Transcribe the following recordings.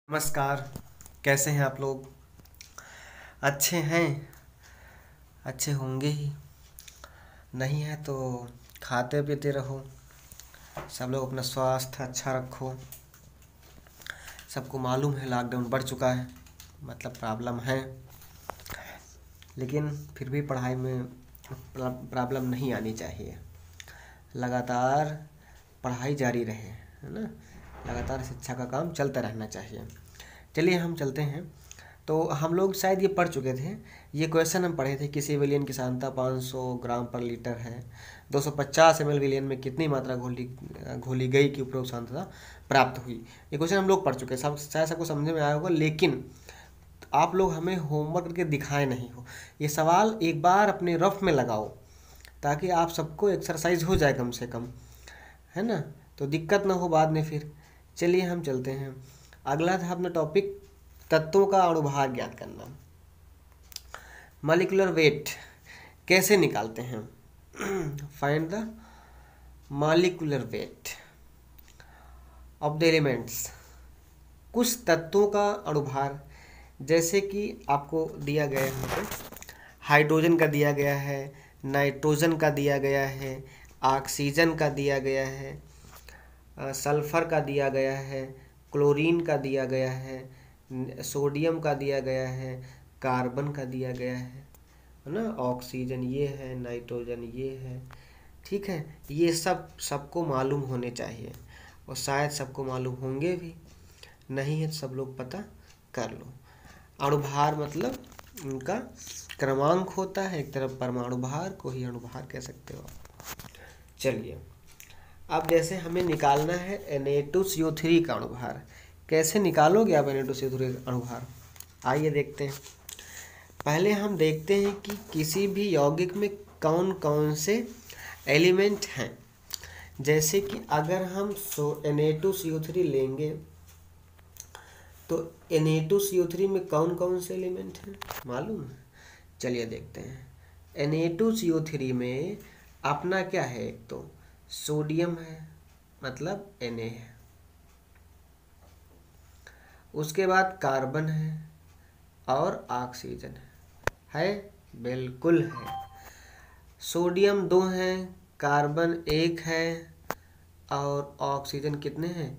नमस्कार। कैसे हैं आप लोग? अच्छे हैं? अच्छे होंगे ही। नहीं है तो खाते पीते रहो। सब लोग अपना स्वास्थ्य अच्छा रखो। सबको मालूम है लॉकडाउन बढ़ चुका है, मतलब प्रॉब्लम है, लेकिन फिर भी पढ़ाई में प्रॉब्लम नहीं आनी चाहिए। लगातार पढ़ाई जारी रहे, है ना। लगातार शिक्षा का काम चलता रहना चाहिए। चलिए हम चलते हैं। तो हम लोग शायद ये पढ़ चुके थे, ये क्वेश्चन हम पढ़े थे। किसी विलयन की सांद्रता 500 ग्राम पर लीटर है, 250 ml विलयन में कितनी मात्रा घोली गई की उपरोक्त सांद्रता प्राप्त हुई। ये क्वेश्चन हम लोग पढ़ चुके हैं, सब शायद सबको समझ में आया होगा। लेकिन आप लोग हमें होमवर्क करके दिखाए नहीं हो। ये सवाल एक बार अपने रफ में लगाओ ताकि आप सबको एक्सरसाइज हो जाए कम से कम, है ना, तो दिक्कत ना हो बाद में फिर। चलिए हम चलते हैं। अगला था अपना टॉपिक तत्वों का अणुभार ज्ञात करना। मॉलिक्यूलर वेट कैसे निकालते हैं? Find the molecular weight of the elements. कुछ तत्वों का अणुभार, जैसे कि आपको दिया गया है यहाँ पे, हाइड्रोजन का दिया गया है, नाइट्रोजन का दिया गया है, ऑक्सीजन का दिया गया है, सल्फर का दिया गया है, क्लोरीन का दिया गया है, सोडियम का दिया गया है, कार्बन का दिया गया है ना। ऑक्सीजन ये है, नाइट्रोजन ये है, ठीक है। ये सब सबको मालूम होने चाहिए और शायद सबको मालूम होंगे भी। नहीं है तो सब लोग पता कर लो। अणुभार मतलब उनका क्रमांक होता है। एक तरफ परमाणु भार को ही अणुभार कह सकते हो आप। चलिए अब जैसे हमें निकालना है Na2CO3 का अणुभार। कैसे निकालोगे आप Na2CO3 अणुभार? आइए देखते हैं। पहले हम देखते हैं कि किसी भी यौगिक में कौन कौन से एलिमेंट हैं। जैसे कि अगर हम Na2CO3 लेंगे तो Na2CO3 में कौन कौन से एलिमेंट हैं मालूम है? चलिए देखते हैं। Na2CO3 में अपना क्या है? एक तो सोडियम है, मतलब Na है। उसके बाद कार्बन है और ऑक्सीजन है बिल्कुल है। सोडियम 2 है, कार्बन 1 है और ऑक्सीजन कितने हैं?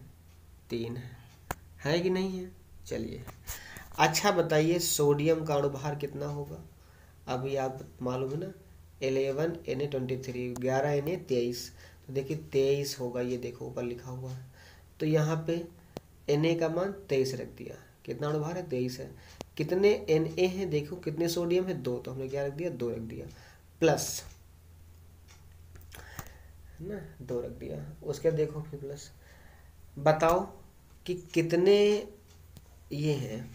3 है कि नहीं है? चलिए अच्छा बताइए सोडियम का अणुभार कितना होगा? अभी आप मालूम है ना, 11Na23, 11Na 23, तो देखिए 23 होगा। ये देखो ऊपर लिखा हुआ है, तो यहाँ पे Na का मान 23 रख दिया। कितना अणुभार है? 23 है। कितने Na है देखो, कितने सोडियम है? 2, तो हमने क्या रख दिया? 2 रख दिया, प्लस, है ना, 2 रख दिया। उसके देखो फिर प्लस, बताओ कि कितने ये हैं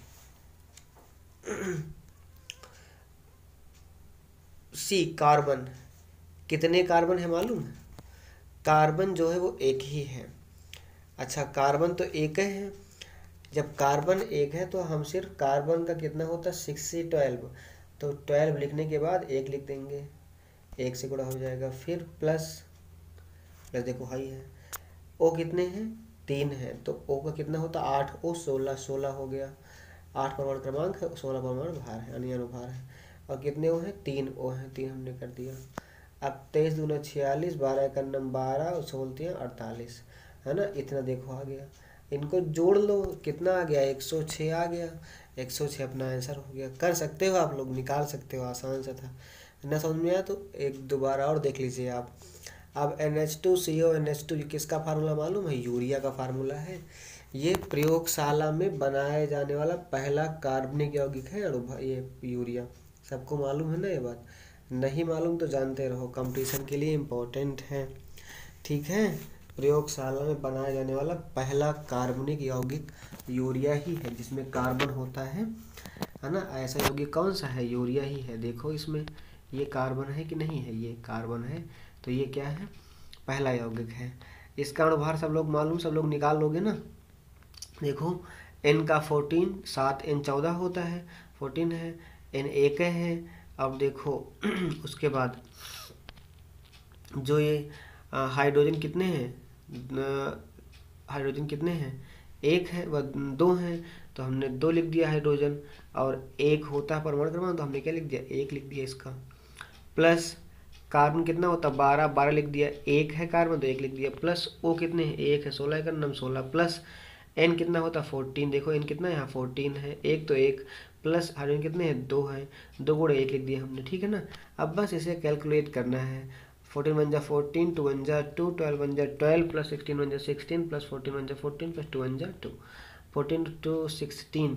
सी कार्बन, कितने कार्बन है मालूम है? कार्बन जो है वो एक ही है। अच्छा कार्बन तो एक है। जब कार्बन एक है तो हम सिर्फ कार्बन का कितना होता है? 6 से 12, तो 12 लिखने के बाद 1 लिख देंगे, 1 से गुणा हो जाएगा। फिर प्लस प्लस देखो हाई है। ओ कितने हैं? 3 है, तो ओ का कितना होता है? 8 ओ 16, 16 हो गया। 8 परमाणु क्रमांक है, 16 परमाणु भार है, यानी अनुभार है। और कितने ओ हैं? 3 ओ हैं, 3 हमने कर दिया। अब 23 दूना 46, 12 का नम 12 और 16 48, है ना। इतना देखो आ गया। इनको जोड़ लो, कितना आ गया? 106 आ गया। 106 अपना आंसर हो गया। कर सकते हो आप लोग, निकाल सकते हो, आसान सा था। ना समझ में आया तो एक दोबारा और देख लीजिए आप। अब NH2CO NH2 किसका फार्मूला मालूम है? यूरिया का फार्मूला है। ये प्रयोगशाला में बनाया जाने वाला पहला कार्बनिक यौगिक है ये यूरिया। सबको मालूम है ना ये बात? नहीं मालूम तो जानते रहो, कंपटीशन के लिए इम्पोर्टेंट है, ठीक है। प्रयोगशाला में बनाया जाने वाला पहला कार्बनिक यौगिक यूरिया ही है, जिसमें कार्बन होता है ना। ऐसा यौगिक कौन सा है? यूरिया ही है। देखो इसमें ये कार्बन है कि नहीं है? ये कार्बन है, तो ये क्या है? पहला यौगिक है। इसका अणुभार सब लोग मालूम, सब लोग निकाल लोगे ना। देखो N का 14, 7 N 14 होता है, 14 है। N 1 है। अब देखो उसके बाद जो ये हाइड्रोजन कितने हैं? हाइड्रोजन कितने हैं? 1 है व 2 हैं, तो हमने 2 लिख दिया हाइड्रोजन, और 1 होता है परमाणु क्रमांक, तो हमने क्या लिख दिया, 1 लिख दिया इसका। प्लस कार्बन कितना होता है, 12, 12 लिख दिया, 1 है कार्बन तो 1 लिख दिया। प्लस O कितने हैं, 1 है, 16 का नाम 16। प्लस N कितना होता है, 14, देखो N कितना है यहाँ 14 है, 1 तो 1। प्लस हाइड्रोजन कितने हैं, 2 है, 2 गुणे 1 लिख दिया हमने, ठीक है ना। अब बस इसे कैलकुलेट करना है। 14 1 जा 14, 2 1 जा 2, 12 1 जा 12, प्लस 16 1 जा 16, प्लस 14 1 जा 14, प्लस 2 1 जा 2, 14 to 16,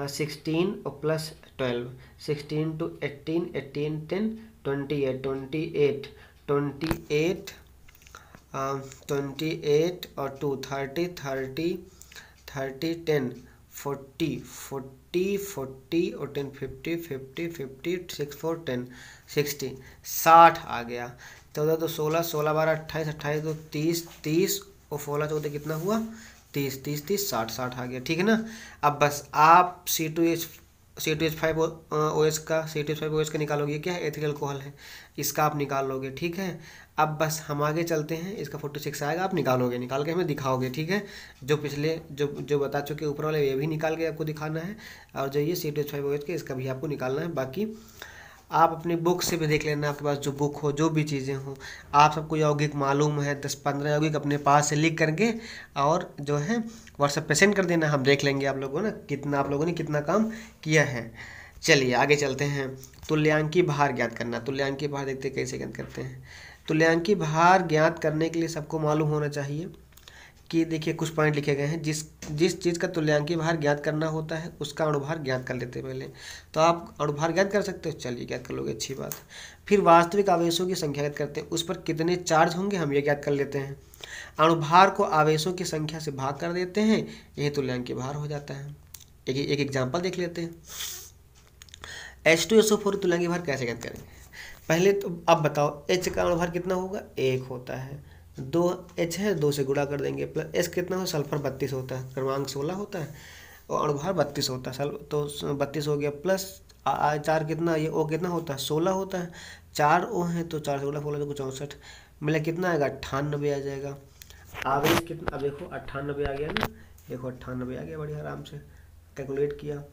16 और प्लस 12, 16 to 18, 18 10, 28, 28, 28, 28 और 2 30, 30, 30 10, 40, 40, 40 और 10 50, 50, 50, 6 4 10, 60, 60 आ गया। 14 तो 16, 16 12 28, 28 तो 30, 30 और 16 14 कितना हुआ, 30, 30 30 60, 60 आ गया, ठीक है ना। अब बस आप C2H5OH का निकालोगे, क्या है, एथिल अल्कोहल है, इसका आप निकाल लोगे, ठीक है। अब बस हम आगे चलते हैं, इसका 46 आएगा, आप निकालोगे, निकाल के हमें दिखाओगे, ठीक है। जो पिछले जो बता चुके ऊपर वाले ये भी निकाल के आपको दिखाना है, और जो ये C2H5OH के इसका भी आपको निकालना है। बाकी आप अपनी बुक से भी देख लेना, आपके पास जो बुक हो, जो भी चीज़ें हो, आप सबको यौगिक मालूम है, 10-15 यौगिक अपने पास से लिख करके और जो है व्हाट्सएप पे सेंड कर देना, हम देख लेंगे आप लोगों ने आप लोगों ने कितना काम किया है। चलिए आगे चलते हैं। तुल्यांकी भार ज्ञात करना। तुल्यांकी भार देखते हैं कैसे ज्ञात करते हैं। तुल्यांकी भार ज्ञात करने के लिए सबको मालूम होना चाहिए कि देखिए कुछ पॉइंट लिखे गए हैं, जिस चीज़ का तुल्यांकी भार ज्ञात करना होता है उसका अणुभार ज्ञात कर लेते हैं पहले। तो आप अणुभार ज्ञात कर सकते हो, चलिए ज्ञात कर लोगे, अच्छी बात है। फिर वास्तविक आवेशों की संख्या ज्ञात करते हैं, उस पर कितने चार्ज होंगे हम ये ज्ञात कर लेते हैं। अणुभार को आवेशों की संख्या से भाग कर देते हैं, यही तुल्यांकी भार हो जाता है। एक एग्जाम्पल देख लेते हैं। H2SO4 तुल्यांकी भार कैसे ज्ञात करेंगे। पहले तो अब बताओ H का अणुभार कितना होगा, 1 होता है, 2 H है, 2 से गुणा कर देंगे, प्लस S कितना हो, सल्फर 32 होता है, क्रमांक 16 होता है और अणुभार 32 होता है, तो 32 हो गया। प्लस 4 कितना, ये O कितना होता है, 16 होता है, 4 O है तो 4 से गुणा 16 तो 64, मिला कितना आएगा, 98 आ जाएगा। आवेश कितना, अब देखो 98 आ गया ना, देखो 98 आ गया, बढ़िया आराम से कैलकुलेट किया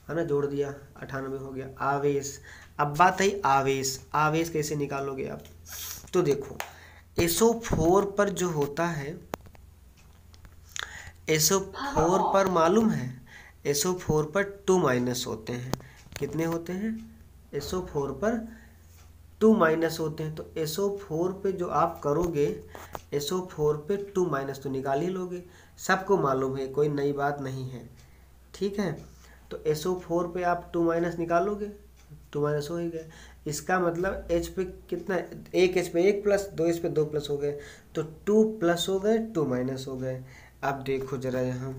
है ना, जोड़ दिया, 98 हो गया। आवेश, अब बात है आवेश, आवेश कैसे निकालोगे आप, तो देखो SO4 पर जो होता है, SO4 पर मालूम है, SO4 पर 2 माइनस होते हैं, कितने होते हैं, SO4 पर 2 माइनस होते हैं। तो SO4 पे जो आप करोगे, SO4 पे 2 माइनस तो निकाल ही लोगे, सबको मालूम है, कोई नई बात नहीं है, ठीक है। तो SO4 पे आप 2 माइनस निकालोगे, 2 माइनस हो ही गए। इसका मतलब H पे कितना, 1 H पे 1 प्लस, 2 H पे 2 प्लस हो गए, तो 2 प्लस हो गए, 2 माइनस हो गए। अब देखो जरा यहाँ,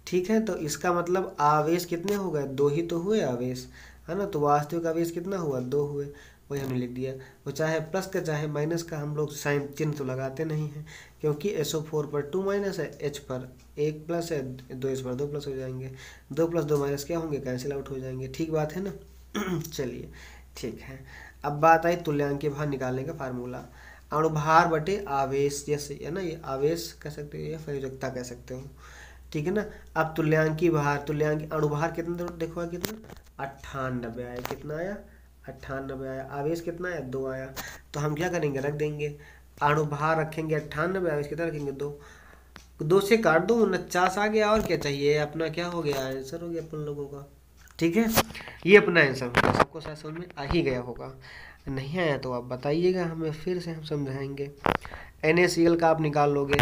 ठीक है, तो इसका मतलब आवेश कितने हो गए, 2 ही तो हुए आवेश, है ना। तो वास्तविक आवेश कितना हुआ, 2 हुए, वही हमने लिख दिया। वो चाहे प्लस का चाहे माइनस का, हम लोग साइन चिन्ह तो लगाते नहीं हैं, क्योंकि SO4 पर 2 माइनस है, H पर 1 प्लस है, 2 H पर 2 प्लस हो जाएंगे, 2 प्लस 2 माइनस क्या होंगे, कैंसिल आउट हो जाएंगे, ठीक बात है ना। चलिए ठीक है। अब बात आई तुल्यांकी भार निकालने का फार्मूला, अणुभार बटे आवेश, जैसे है ना, ये आवेश कह सकते हो या संयोजकता कह सकते हो, ठीक है ना। अब तुल्यांकी भार, तुल्यांकी अणुभार कितना देखो कितना, 98 आया, कितना आया, 98 आया। आवेश कितना आया, 2 आया। तो हम क्या करेंगे, रख देंगे, अणुभार रखेंगे 98, आवेश कितना रखेंगे, 2, 2 से काट दो, 49 आ गया, और क्या चाहिए, अपना क्या हो गया, आंसर हो गया अपन लोगों का, ठीक है। ये अपना आंसर होगा, सबको शायद समझ में आ ही गया होगा, नहीं आया तो आप बताइएगा हमें, फिर से हम समझाएंगे। NaCl का आप निकाल लोगे,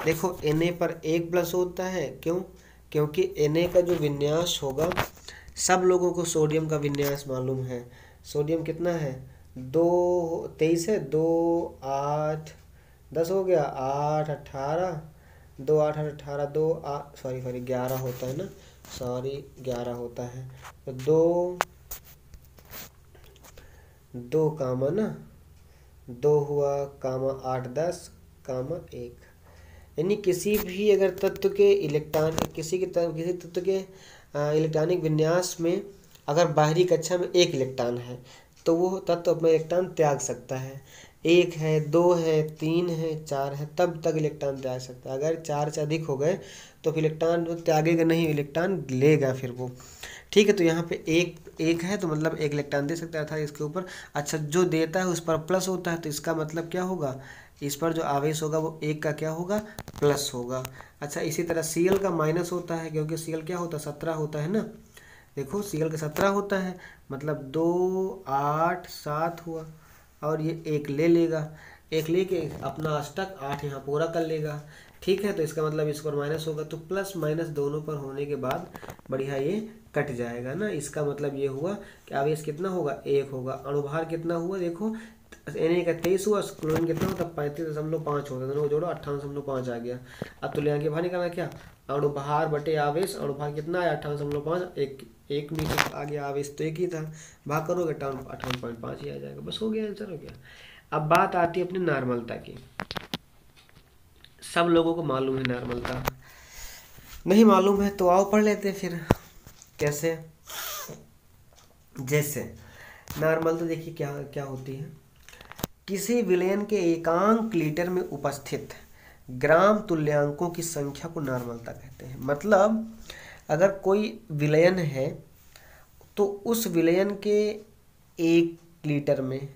देखो Na पर 1 प्लस होता है, क्यों, क्योंकि Na का जो विन्यास होगा, सब लोगों को सोडियम का विन्यास मालूम है। सोडियम कितना है, 2 23 है, 2 8 10 हो गया, 8 18, 2 8 18, 2 सॉरी 11 होता है ना, सॉरी 11 होता है, तो 2 कामा ना, 2 हुआ कामा 8 10 कामा 1, यानी किसी भी अगर तत्व के इलेक्ट्रॉन, किसी तत्व के इलेक्ट्रॉनिक विन्यास में अगर बाहरी कक्षा में 1 इलेक्ट्रॉन है, तो वो तत्व अपना इलेक्ट्रॉन त्याग सकता है। 1 है, 2 है, 3 है, 4 है, तब तक इलेक्ट्रॉन त्याग सकता है। अगर 4 से अधिक हो गए तो फिर इलेक्ट्रॉन त्यागेगा नहीं, इलेक्ट्रॉन लेगा फिर वो। ठीक है, तो यहाँ पे एक है तो मतलब एक इलेक्ट्रॉन दे सकता था इसके ऊपर। अच्छा, जो देता है उस पर प्लस होता है, तो इसका मतलब क्या होगा, इस पर जो आवेश होगा वो एक का क्या होगा, प्लस होगा। अच्छा, इसी तरह Cl का माइनस होता है, क्योंकि Cl क्या होता है, 17 होता है ना। देखो Cl का 17 होता है, मतलब 2 8 7 हुआ, और ये एक ले लेगा, एक लेके अपना अष्टक 8 यहाँ पूरा कर लेगा। ठीक है, तो इसका मतलब इस पर माइनस होगा, तो प्लस माइनस दोनों पर होने के बाद बढ़िया ये कट जाएगा ना। इसका मतलब ये हुआ कि आवेश कितना होगा, 1 होगा। अणुभार कितना हुआ, देखो Na का 23 हुआ, क्लोरीन कितना होता, 35.5 होता, दोनों को जोड़ो 58.5 आ गया। अब तुल्यांक भार निकालना, क्या अणुभार बटे आवेश, अणुभार कितना आया 58.5, एक मीटर आ गया, आवेश तो एक ही था, भाग करोगे 58.5 ही आ जाएगा, बस हो गया, आंसर हो गया। अब बात आती है अपनी नॉर्मलता की। सब लोगों को मालूम है नॉर्मलता, नहीं मालूम है तो आओ पढ़ लेते फिर। कैसे, जैसे नॉर्मल तो देखिए क्या क्या होती है, किसी विलयन के एकांक लीटर में उपस्थित ग्राम तुल्यांकों की संख्या को नॉर्मलता कहते हैं। मतलब अगर कोई विलयन है तो उस विलयन के 1 लीटर में,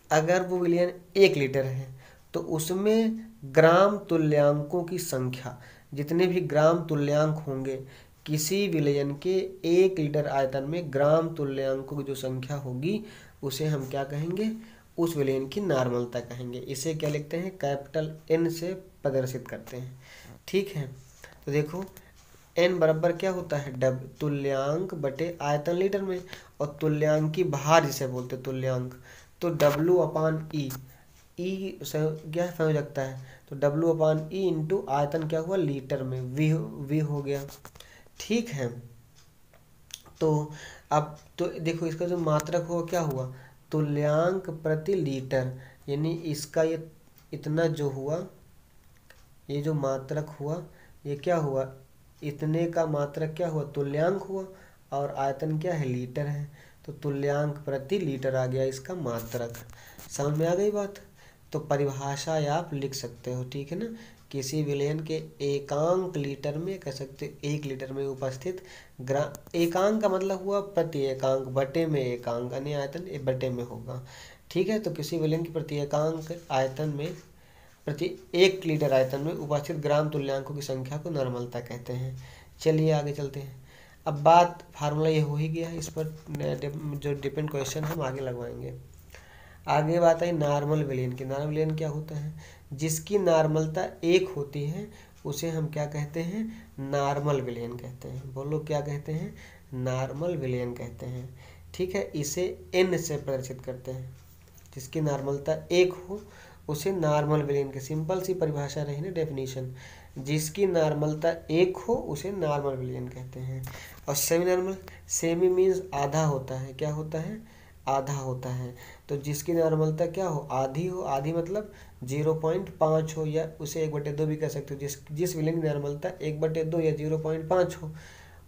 अगर वो विलयन 1 लीटर है तो उसमें ग्राम तुल्यांकों की संख्या, जितने भी ग्राम तुल्यांक होंगे किसी विलयन के 1 लीटर आयतन में, ग्राम तुल्यांकों की जो संख्या होगी उसे हम क्या कहेंगे, उस विलयन की नॉर्मलता कहेंगे। इसे क्या लिखते हैं, कैपिटल N से प्रदर्शित करते हैं। ठीक है, तो देखो N बराबर क्या होता है, तुल्यांक बटे आयतन लीटर में, और तुल्यांक की भार जिसे बोलते हैं तुल्यांक, तो W/E, ई क्या संयोजकता है, तो W/E इंटू आयतन क्या हुआ लीटर में, V हो गया। ठीक है, तो अब तो देखो इसका जो मात्रक हुआ क्या हुआ, तुल्यांक प्रति लीटर, यानी इसका ये इतना जो हुआ, ये जो मात्रक हुआ ये क्या हुआ, इतने का मात्रक क्या हुआ, तुल्यांक हुआ, और आयतन क्या है, लीटर है, तो तुल्यांक प्रति लीटर आ गया इसका मात्रक। समझ में आ गई बात। तो परिभाषा आप लिख सकते हो, ठीक है ना, किसी विलयन के एकांक लीटर में कह सकते, 1 लीटर में उपस्थित एकांक का मतलब हुआ प्रति एकांक, बटे में एकांक, अन्य आयतन बटे में होगा। ठीक है, तो किसी विलयन की प्रति एकांक आयतन में, प्रति 1 लीटर आयतन में उपस्थित ग्राम तुल्यांकों की संख्या को नॉर्मलता कहते हैं। चलिए आगे चलते हैं। अब बात फार्मूला ये हो ही गया, इस पर जो डिपेंड क्वेश्चन हम आगे लगवाएंगे। आगे बात आई नॉर्मल विलयन की। नॉर्मल विलयन क्या होता है, जिसकी नॉर्मलता 1 होती है उसे हम क्या कहते हैं, नॉर्मल विलयन कहते हैं। बोलो क्या कहते हैं, नॉर्मल विलयन कहते हैं। ठीक है, इसे N से प्रदर्शित करते हैं, जिसकी नॉर्मलता 1 हो उसे नॉर्मल विलयन की, सिंपल सी परिभाषा रही ना, डेफिनेशन, जिसकी नॉर्मलता 1 हो उसे नॉर्मल विलयन कहते हैं। और सेमी नॉर्मल, सेमी मीन्स आधा होता है, क्या होता है, आधा होता है, तो जिसकी नॉर्मलता क्या हो, आधी हो, आधी मतलब 0.5 हो, या उसे 1/2 भी कह सकते हो। जिस विलयन की नॉर्मलता 1/2 या 0.5 हो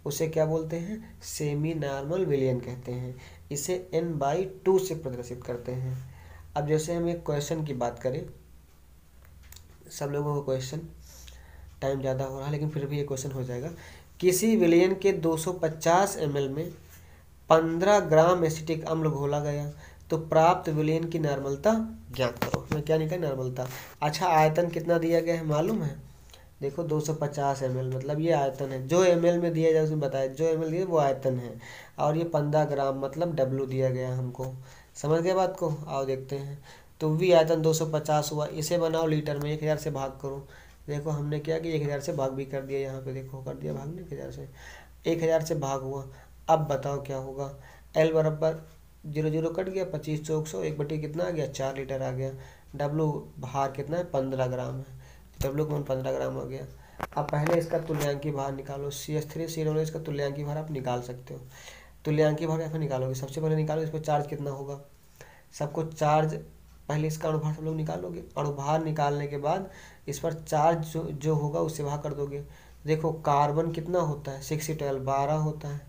उसे क्या बोलते हैं, सेमी नॉर्मल विलयन कहते हैं। इसे N/2 से प्रदर्शित करते हैं। अब जैसे हम एक क्वेश्चन की बात करें, सब लोगों को क्वेश्चन, टाइम ज़्यादा हो रहा है लेकिन फिर भी ये क्वेश्चन हो जाएगा। किसी विलयन के 250 ml में 15 ग्राम एसिटिक अम्ल घोला गया तो प्राप्त विलयन की नॉर्मलता ज्ञात करो। मैं क्या निकाल, नॉर्मलता। अच्छा, आयतन कितना दिया गया है मालूम है, देखो 250 ml, मतलब ये आयतन है, जो ml में दिया जाए उसमें बताया, जो ml दिया वो आयतन है, और ये 15 ग्राम मतलब W दिया गया हमको। समझ गए बात को। आओ देखते हैं, तो V आयतन 250 हुआ, इसे बनाओ लीटर में, 1000 से भाग करो। देखो हमने क्या कि 1000 से भाग भी कर दिया, यहाँ पे देखो कर दिया भाग, नहीं 1000 से भाग हुआ। अब बताओ क्या होगा, L बराबर 0 कट गया, 25 चौक 100, 1/, कितना आ गया, 4 लीटर आ गया। W भार कितना है, 15 ग्राम है, W का 15 ग्राम हो गया। अब पहले इसका तुल्यांकी भार निकालो, CH3 COO, इसका तुल्यांकी भार आप निकाल सकते हो। तुल्यांकी भार कैसे निकालोगे, सबसे पहले निकालो इस पर चार्ज कितना होगा, सबको चार्ज, पहले इसका अणुभार सब लोग निकालोगे, अणुभार निकालने के बाद इस पर चार्ज जो होगा उससे भाग कर दोगे। देखो कार्बन कितना होता है, 612 12 होता है,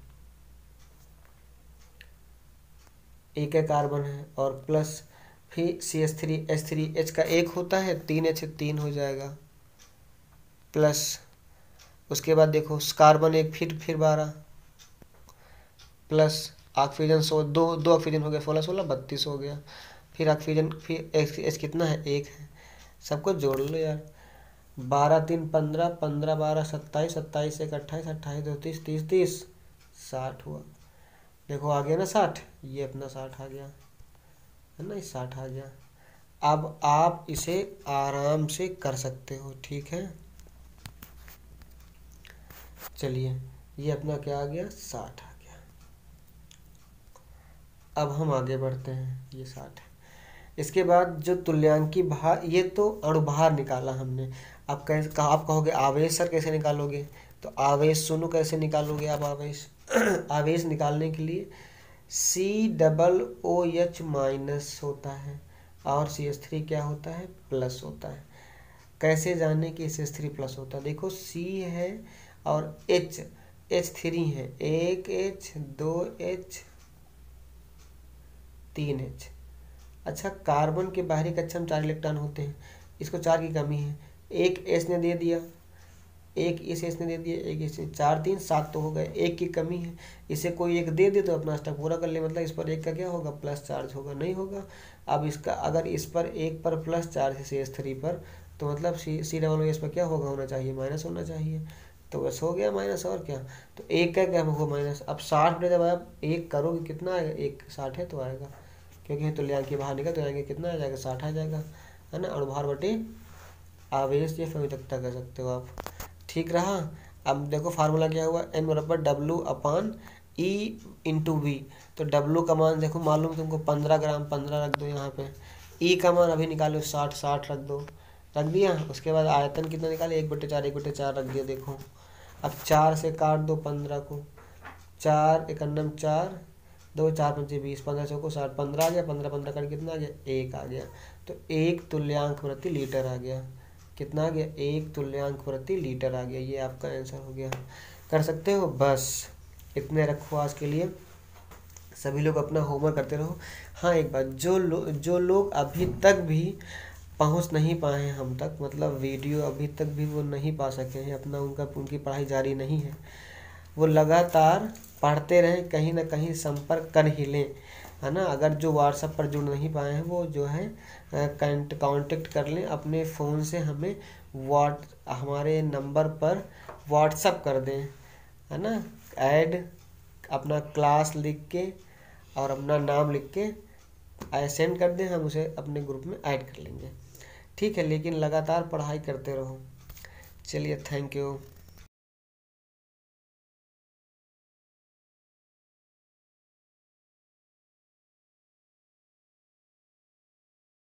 एक कार्बन है, और प्लस फिर CH3H3H का 1 होता है, 3H 3 हो जाएगा, प्लस उसके बाद देखो कार्बन एक, फिर 12 प्लस ऑक्सीजन 100, दो ऑक्सीजन हो गया 16 16 32 हो गया। फिर ऑक्सीजन, फिर एच कितना है, 1 है। सबको जोड़ लो यार, 12 3 15, 15 12 27, 27 1 28, 28 2 30, 30 30 60 हुआ। देखो आ गया ना 60, ये अपना 60 आ गया है ना, 60 आ गया। अब आप इसे आराम से कर सकते हो, ठीक है। चलिए ये अपना क्या आ गया, 60 आ गया। अब हम आगे बढ़ते हैं, ये 60 है। इसके बाद जो तुल्यांकी भार, ये तो अणुभार निकाला हमने। अब कैसे आप कहोगे आवेश सर कैसे निकालोगे, तो आवेश सुनो कैसे निकालोगे आप आवेश। आवेश निकालने के लिए COOH माइनस होता है और CH3 क्या होता है, प्लस होता है। कैसे जाने कि CH3 प्लस होता है, देखो C है और H3 है, 1H 2H 3H। अच्छा, कार्बन के बाहरी कक्षा में 4 इलेक्ट्रॉन होते हैं, इसको 4 की कमी है, एक एच ने दे दिया, एक इस एच ने दे दिया, एक इस 4 3 7 तो हो गए, एक की कमी है, इसे कोई एक दे दे तो अपना स्टेप पूरा कर ले, मतलब इस पर एक का क्या होगा, प्लस चार्ज होगा, नहीं होगा। अब इसका अगर इस पर एक पर प्लस चार्ज है CH3 पर, तो मतलब C पर क्या होगा, होना चाहिए, माइनस होना चाहिए। तो बस हो गया माइनस, और क्या। तो एक का क्या होगा, माइनस। अब 60 में जब आप एक करोगे कितना आएगा, एक 60 है तो आएगा, क्योंकि तुल्यांकी बाहर निकल तो आएंगे, कितना आ जाएगा, 60 आ जाएगा, है ना। अणुभार बटे आवेश या संयोजकता कह सकते हो आप, ठीक रहा। अब देखो फार्मूला क्या हुआ, N बराबर W/E/V। तो W का मान देखो मालूम तुमको 15 ग्राम, 15 रख दो यहाँ पे। E का मान अभी निकालो 60, 60 रख दो, रख दिया। उसके बाद आयतन कितना निकाले, 1/4, 1/4 रख दिया। देखो अब 4 से काट दो 15 को, 4 एकन्नम 4, 2 4 5 20, 15 से को 60, 15 आ गया, 15 15 कर कितना आ गया, 1 आ गया। तो 1 तुल्यांक प्रति लीटर आ गया, कितना आ गया, 1 तुल्यांक प्रति लीटर आ गया। ये आपका आंसर हो गया, कर सकते हो। बस इतने रखो आज के लिए, सभी लोग अपना होमवर्क करते रहो। हाँ एक बात, जो लोग अभी तक भी पहुंच नहीं पाए हैं हम तक, मतलब वीडियो अभी तक भी वो नहीं पा सके हैं, अपना उनकी पढ़ाई जारी नहीं है, वो लगातार पढ़ते रहें, कहीं ना कहीं संपर्क कर ही लें, है ना। अगर जो व्हाट्सएप पर जुड़ नहीं पाए हैं वो जो है कांटेक्ट कर लें अपने फ़ोन से, हमें हमारे नंबर पर व्हाट्सएप कर दें, है ना। ऐड अपना क्लास लिख के और अपना नाम लिख के सेंड कर दें, हम उसे अपने ग्रुप में ऐड कर लेंगे, ठीक है। लेकिन लगातार पढ़ाई करते रहो। चलिए, थैंक यू।